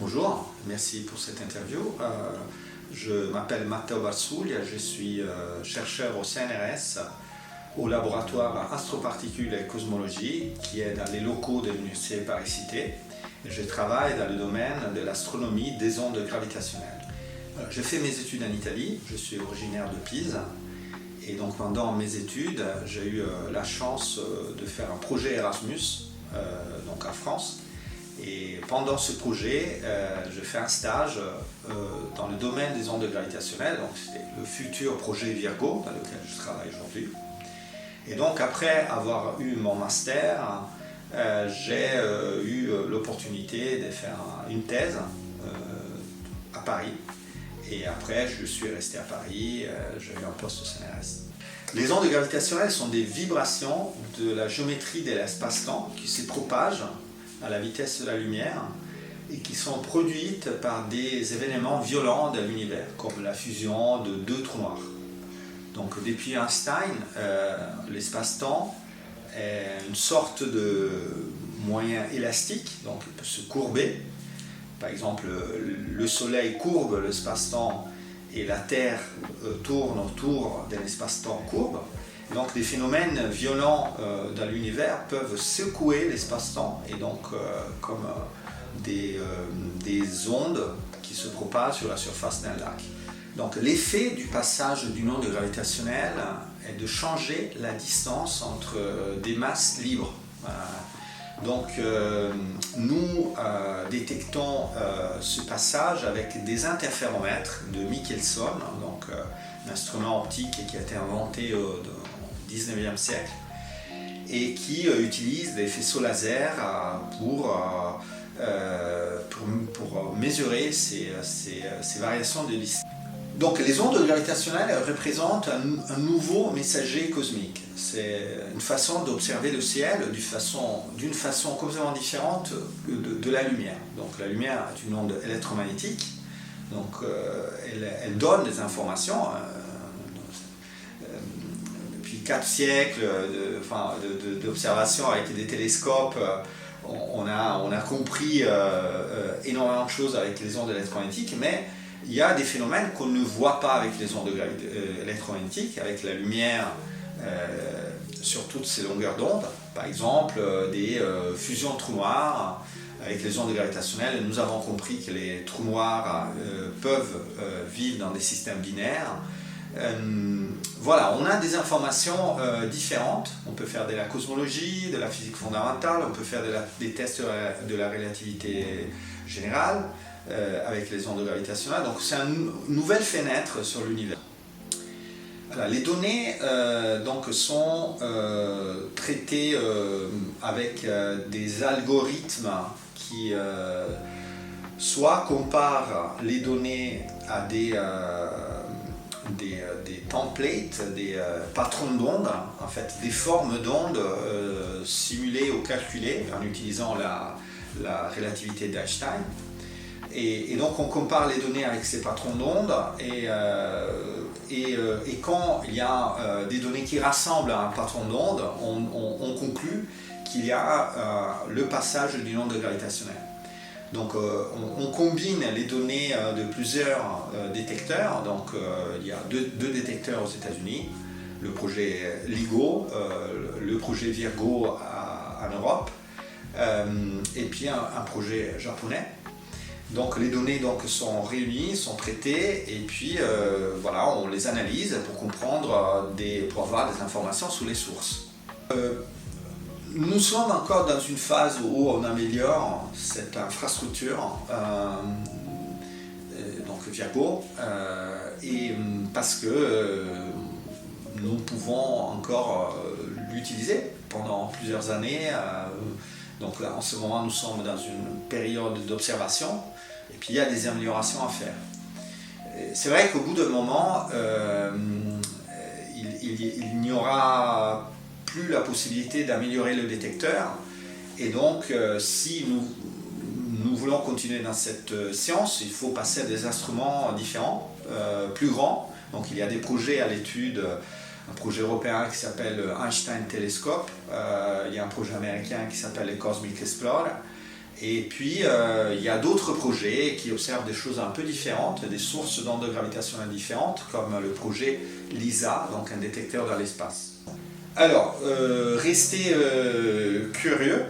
Bonjour, merci pour cette interview. Je m'appelle Matteo Barsuglia, je suis chercheur au CNRS, au laboratoire Astroparticules et Cosmologie, qui est dans les locaux de l'Université Paris-Cité. Je travaille dans le domaine de l'astronomie des ondes gravitationnelles. J'ai fait mes études en Italie, je suis originaire de Pise, et donc pendant mes études, j'ai eu la chance de faire un projet Erasmus, donc en France. Et pendant ce projet, je fais un stage dans le domaine des ondes gravitationnelles, donc c'était le futur projet Virgo dans lequel je travaille aujourd'hui. Et donc après avoir eu mon master, j'ai eu l'opportunité de faire une thèse à Paris. Et après, je suis resté à Paris, j'ai eu un poste au CNRS. Les ondes gravitationnelles sont des vibrations de la géométrie de l'espace-temps qui se propagent à la vitesse de la lumière et qui sont produites par des événements violents de l'univers, comme la fusion de deux trous noirs. Donc depuis Einstein, l'espace-temps est une sorte de moyen élastique, donc il peut se courber. Par exemple, le Soleil courbe l'espace-temps et la Terre tourne autour d'un espace-temps courbe. Donc des phénomènes violents dans l'univers peuvent secouer l'espace-temps et donc comme des ondes qui se propagent sur la surface d'un lac. Donc l'effet du passage d'une onde gravitationnelle est de changer la distance entre des masses libres. Donc nous détectons ce passage avec des interféromètres de Michelson, donc un instrument optique qui a été inventé au XIXe siècle et qui utilise des faisceaux laser pour mesurer ces variations de distance. Donc les ondes gravitationnelles représentent un nouveau messager cosmique. C'est une façon d'observer le ciel d'une façon complètement différente de la lumière. Donc la lumière est une onde électromagnétique, donc elle donne des informations. Depuis 4 siècles d'observation avec des télescopes, on a compris énormément de choses avec les ondes électromagnétiques, mais il y a des phénomènes qu'on ne voit pas avec les ondes électromagnétiques, avec la lumière sur toutes ces longueurs d'onde. Par exemple, des fusions de trous noirs avec les ondes gravitationnelles. Nous avons compris que les trous noirs peuvent vivre dans des systèmes binaires. Voilà, on a des informations différentes. On peut faire de la cosmologie, de la physique fondamentale, on peut faire des tests de la relativité générale. Avec les ondes gravitationnelles. Donc c'est une nouvelle fenêtre sur l'univers. Voilà, les données sont traitées avec des algorithmes qui soit comparent les données à des templates, des patrons d'ondes, en fait des formes d'ondes simulées ou calculées en utilisant la relativité d'Einstein. Et donc on compare les données avec ces patrons d'ondes et quand il y a des données qui rassemblent à un patron d'onde, on conclut qu'il y a le passage d'une onde gravitationnelle. Donc on combine les données de plusieurs détecteurs. Donc il y a deux détecteurs aux États-Unis, le projet LIGO, le projet Virgo en Europe, et puis un projet japonais. Donc les données sont réunies, sont traitées et puis voilà, on les analyse pour comprendre, pour avoir des informations sur les sources. Nous sommes encore dans une phase où on améliore cette infrastructure, donc Virgo, et parce que nous pouvons encore l'utiliser pendant plusieurs années. Donc là, en ce moment, nous sommes dans une période d'observation et puis il y a des améliorations à faire. C'est vrai qu'au bout d'un moment, il n'y aura plus la possibilité d'améliorer le détecteur et donc si nous voulons continuer dans cette science, il faut passer à des instruments différents, plus grands. Donc il y a des projets à l'étude. Un projet européen qui s'appelle Einstein Telescope, il y a un projet américain qui s'appelle le Cosmic Explorer, Et puis, il y a d'autres projets qui observent des choses un peu différentes, des sources d'ondes gravitationnelles différentes, comme le projet LISA, donc un détecteur dans l'espace. Alors, rester curieux,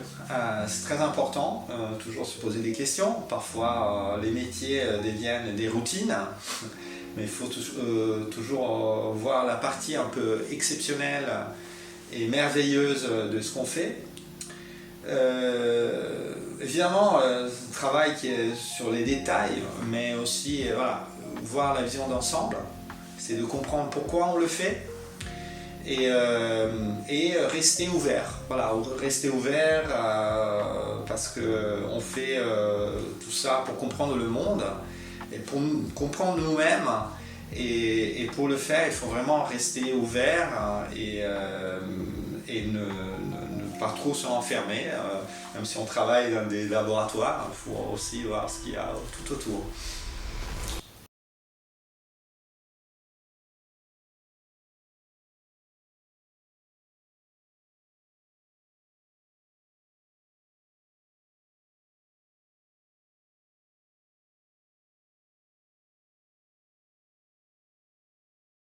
c'est très important, toujours se poser des questions. Parfois, les métiers deviennent des routines, mais il faut toujours voir la partie un peu exceptionnelle et merveilleuse de ce qu'on fait. Évidemment, c'est un travail qui est sur les détails, mais aussi voilà, voir la vision d'ensemble, c'est de comprendre pourquoi on le fait et rester ouvert. Voilà, rester ouvert parce qu'on fait tout ça pour comprendre le monde et pour comprendre nous-mêmes. Et pour le faire, il faut vraiment rester ouvert et ne pas trop se renfermer. Même si on travaille dans des laboratoires, il faut aussi voir ce qu'il y a tout autour.